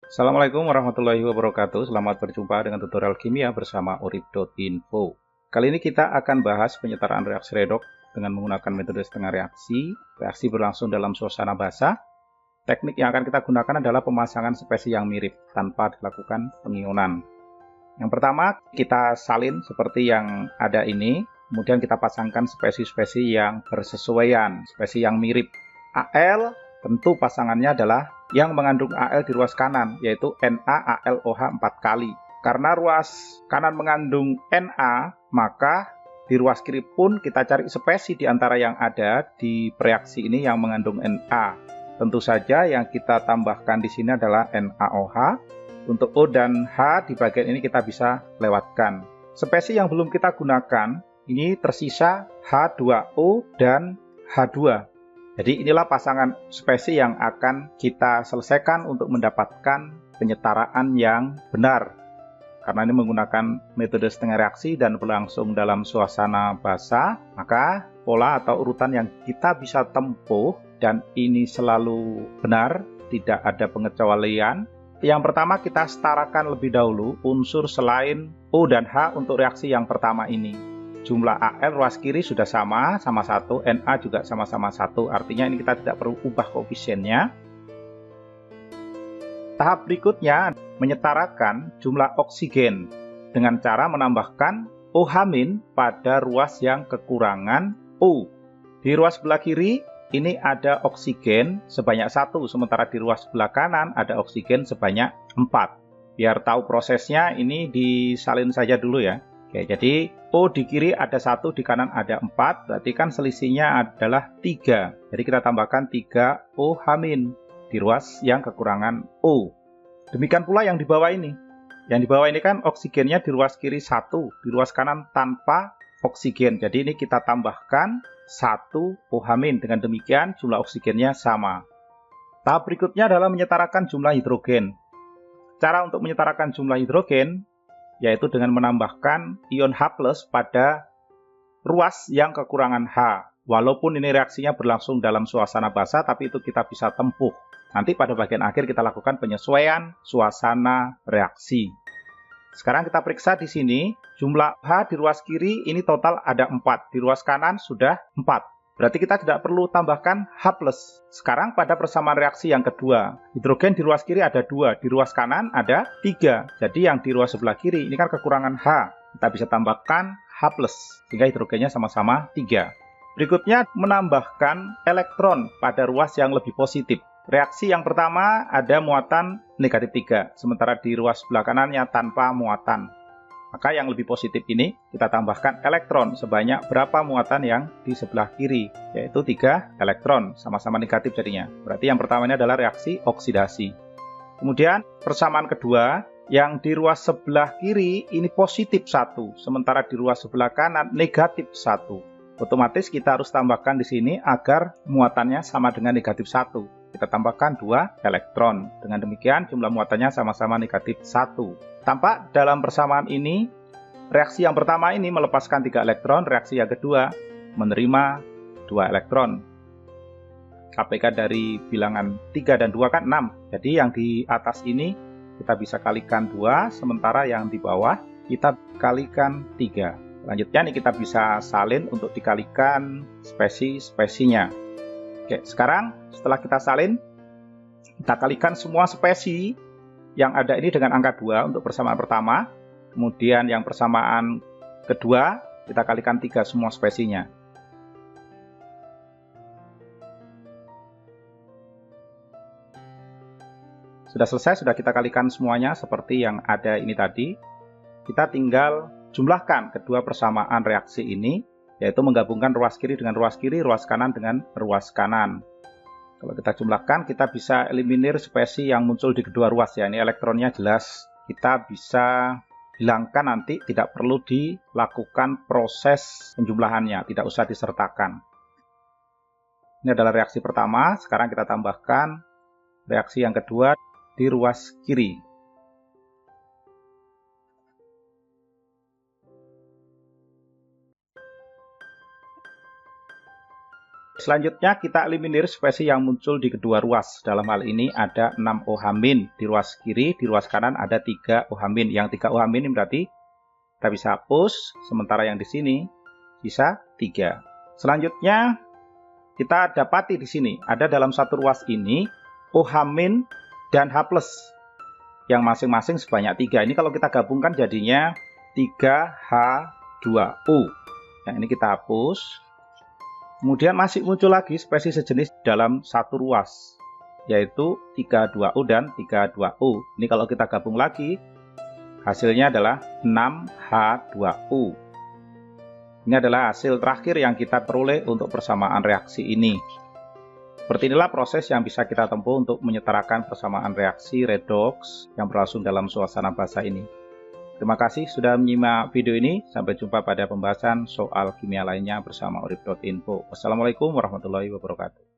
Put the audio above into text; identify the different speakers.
Speaker 1: Assalamualaikum warahmatullahi wabarakatuh. Selamat berjumpa dengan tutorial kimia bersama urip.info. Kali ini kita akan bahas penyetaraan reaksi redoks dengan menggunakan metode setengah reaksi. Reaksi berlangsung dalam suasana basah. Teknik yang akan kita gunakan adalah pemasangan spesi yang mirip tanpa dilakukan pengionan. Yang pertama, kita salin seperti yang ada ini. Kemudian kita pasangkan spesi-spesi yang bersesuaian, spesi yang mirip. Al tentu pasangannya adalah yang mengandung Al di ruas kanan, yaitu NaAlOH 4 kali. Karena ruas kanan mengandung Na, maka di ruas kiri pun kita cari spesi di antara yang ada di reaksi ini yang mengandung Na. Tentu saja yang kita tambahkan di sini adalah NaOH. Untuk O dan H di bagian ini kita bisa lewatkan. Spesi yang belum kita gunakan, ini tersisa H2O dan H2. Jadi inilah pasangan spesi yang akan kita selesaikan untuk mendapatkan penyetaraan yang benar. Karena ini menggunakan metode setengah reaksi dan berlangsung dalam suasana basah, maka pola atau urutan yang kita bisa tempuh dan ini selalu benar, tidak ada pengecualian. Yang pertama kita setarakan lebih dahulu unsur selain O dan H untuk reaksi yang pertama ini. Jumlah Al ruas kiri sudah sama 1, Na juga sama-sama 1, artinya ini kita tidak perlu ubah koefisiennya. Tahap berikutnya menyetarakan jumlah oksigen dengan cara menambahkan OH- pada ruas yang kekurangan O. Di ruas sebelah kiri ini ada oksigen sebanyak 1, sementara di ruas sebelah kanan ada oksigen sebanyak 4. Biar tahu prosesnya, ini disalin saja dulu ya. Oke, jadi O di kiri ada 1, di kanan ada 4, berarti kan selisihnya adalah 3. Jadi kita tambahkan 3 OH- di ruas yang kekurangan O. Demikian pula yang di bawah ini. Yang di bawah ini kan oksigennya di ruas kiri 1, di ruas kanan tanpa oksigen. Jadi ini kita tambahkan 1 OH-. Dengan demikian jumlah oksigennya sama. Tahap berikutnya adalah menyetarakan jumlah hidrogen. Cara untuk menyetarakan jumlah hidrogen yaitu dengan menambahkan ion H+ pada ruas yang kekurangan H. Walaupun ini reaksinya berlangsung dalam suasana basah, tapi itu kita bisa tempuh. Nanti pada bagian akhir kita lakukan penyesuaian suasana reaksi. Sekarang kita periksa di sini, jumlah H di ruas kiri ini total ada 4, di ruas kanan sudah 4. Berarti kita tidak perlu tambahkan H+. Sekarang pada persamaan reaksi yang kedua, hidrogen di ruas kiri ada 2, di ruas kanan ada 3. Jadi yang di ruas sebelah kiri ini kan kekurangan H. Kita bisa tambahkan H+, sehingga hidrogennya sama-sama 3. Berikutnya menambahkan elektron pada ruas yang lebih positif. Reaksi yang pertama ada muatan negatif 3, sementara di ruas sebelah kanannya tanpa muatan. Maka yang lebih positif ini kita tambahkan elektron sebanyak berapa muatan yang di sebelah kiri, yaitu 3 elektron, sama-sama negatif jadinya. Berarti yang pertamanya adalah reaksi oksidasi. Kemudian persamaan kedua, yang di ruas sebelah kiri ini positif 1, sementara di ruas sebelah kanan negatif 1. Otomatis kita harus tambahkan di sini agar muatannya sama dengan negatif 1. Kita tambahkan 2 elektron. Dengan demikian jumlah muatannya sama-sama negatif 1. Tampak dalam persamaan ini, reaksi yang pertama ini melepaskan 3 elektron, reaksi yang kedua menerima 2 elektron. KPK dari bilangan 3 dan 2 kan 6. Jadi yang di atas ini kita bisa kalikan 2, sementara yang di bawah kita kalikan 3. Selanjutnya nih kita bisa salin untuk dikalikan spesi-spesinya. Oke, sekarang setelah kita salin, kita kalikan semua spesi yang ada ini dengan angka 2 untuk persamaan pertama. Kemudian yang persamaan kedua, kita kalikan 3 semua spesinya. Sudah selesai, sudah kita kalikan semuanya seperti yang ada ini tadi. Kita tinggal jumlahkan kedua persamaan reaksi ini, yaitu menggabungkan ruas kiri dengan ruas kiri, ruas kanan dengan ruas kanan. Kalau kita jumlahkan, kita bisa eliminir spesi yang muncul di kedua ruas ya. Ini elektronnya jelas. Kita bisa hilangkan nanti, tidak perlu dilakukan proses penjumlahannya, tidak usah disertakan. Ini adalah reaksi pertama. Sekarang kita tambahkan reaksi yang kedua di ruas kiri. Selanjutnya kita eliminir spesies yang muncul di kedua ruas. Dalam hal ini ada 6 OH- di ruas kiri, di ruas kanan ada 3 OH-. Yang 3 OH- ini berarti kita bisa hapus, sementara yang di sini sisa 3. Selanjutnya kita dapati di sini ada dalam satu ruas ini OH- dan H+, yang masing-masing sebanyak 3. Ini kalau kita gabungkan jadinya 3H2O. Yang ini kita hapus. Kemudian masih muncul lagi spesies sejenis dalam satu ruas, yaitu 3,2O dan 3,2O. Ini kalau kita gabung lagi, hasilnya adalah 6H2O. Ini adalah hasil terakhir yang kita peroleh untuk persamaan reaksi ini. Seperti inilah proses yang bisa kita tempuh untuk menyetarakan persamaan reaksi redoks yang berlangsung dalam suasana basa ini. Terima kasih sudah menyimak video ini. Sampai jumpa pada pembahasan soal kimia lainnya bersama urip.info. Wassalamualaikum warahmatullahi wabarakatuh.